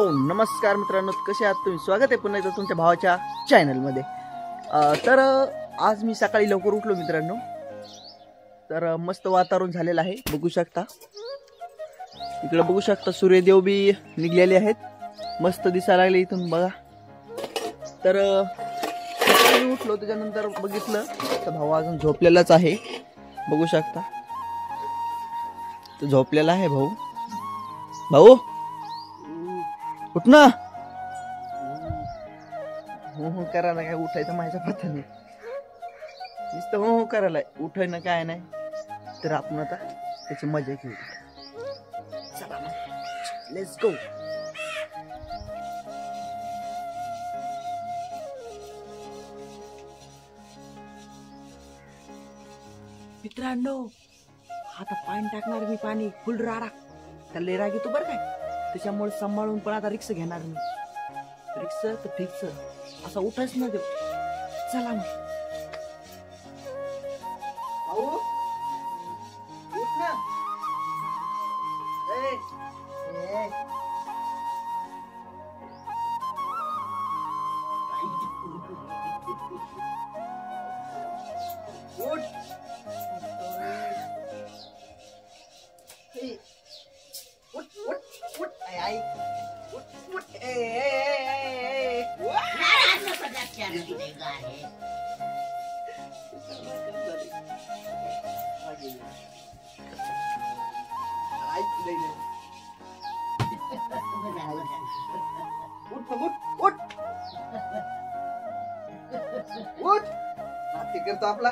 So नमस्कार मित्रांनो, कसे आहात तुम्ही? स्वागत आहे पुन्हा एकदा तुमच्या भावाच्या चॅनलमध्ये. तर आज मी सकाळी लवकर उठलो मित्रांनो. तर मस्त वातावरण झालेलं आहे, बघू शकता. इकडे बघू शकता सूर्यदेव बी निघलेले आहेत, मस्त दिसायला लागले इथून बघा. तर सकाळी उठलो, त्याच्यानंतर बघितलं तर भाऊ अजून झोपलेलाच आहे, बघू शकता. तो झोपलेला आहे भाऊ. भाऊ उठ ना. हो हो करा ना, काय उठायचं माझ्या पत्ता नाही, नुसतं हो हो करायला. उठाय ना काय नाही, तर आपण आता त्याची मजा घेऊ. चला मग, लेट्स गो. मित्रांनो, आता पाणी टाकणार मी, पाणी फुल राडा. त्याला राग येतो बरं काय, त्याच्यामुळे सांभाळून पण आता रिक्स घेणार मी. रिक्स तर फिक्स, असा उठायच ना देऊ. चला मग भाऊ, उठ ना. ए, ए. उठ. उठ उठ उठ. आई उठ उठ. ए ए ए ए. उठ करतो आपला.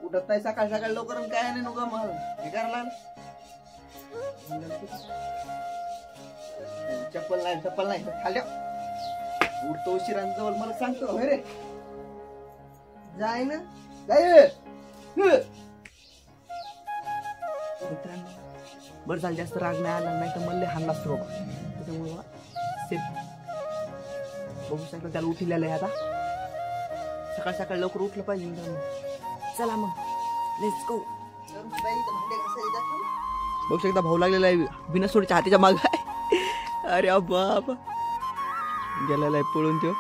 उठत नाही सकाळ सकाळ लवकर, काय नाही नको मग हे करायला. चप्पल नाही खाली उठतो उशिरांत जवळ मला सांगतो. होय रे, जाय ना जाय. मित्रांनो, बरं झालं जास्त राग नाही आला, नाही तर मला हाणला असतो बाबा. त्याच्यामुळे बघू शकता त्याला उठलेलं आहे. आता सकाळ सकाळ लवकर उठलं पाहिजे मित्रांनो. चला मग, लेट्स गो. बघू शकता भाऊ लागलेला आहे, बिनसोडीच्या हातीच्या माग आहे. अरे बाबा, गेलेला आहे पळून तो.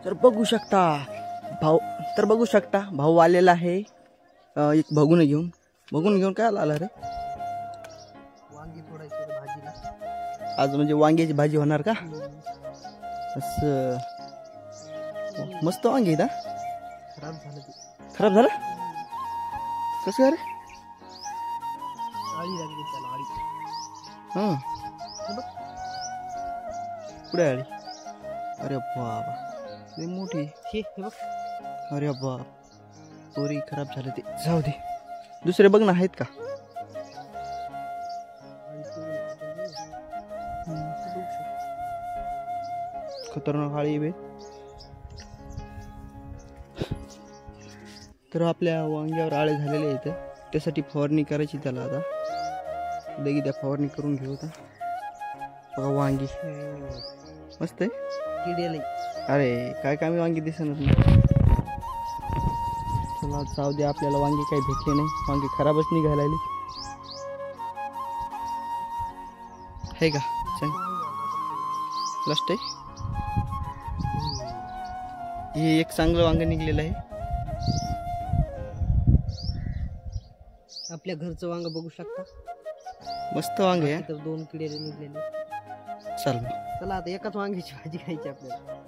तर बघू शकता भाऊ आलेला आहे. एक बघून घेऊन काय आला रे? वांगी थोडाशी भाजीला आज, म्हणजे वांग्याची भाजी होणार का? असं मस्त वांगी ना. खराब झालं कसं काय रे? आळी लागली त्याला, आळी. हा पुढे आळी. अरे बाबा, लई मोठी. अरे बाप, पोरी खराब झालं ते. जाऊ दे, दुसरे बघ ना आहेत का? खतरनाक आळी बे. तर आपल्या वांग्यावर आळे झालेले आहेत, त्यासाठी फवारणी करायची त्याला. आता लगी त्या फवारणी करून घेऊ. आता बघा वांगी मस्त आहे, किडे. अरे काय कामी वांगी दिसणार नाही. चला जाऊ दे, आपल्याला वांगी काही भेटले नाही, वांगी खराबच निघायला लागली. हे का लास्ट आहे हे, एक चांगलं वांग निघलेलं आहे. आपल्या घरचं वांग बघू शकता, मस्त वांग आहे. तर 2 किडे निघलेले. चल चला आता एकाच वांग्याची भाजी खायची आपल्याला.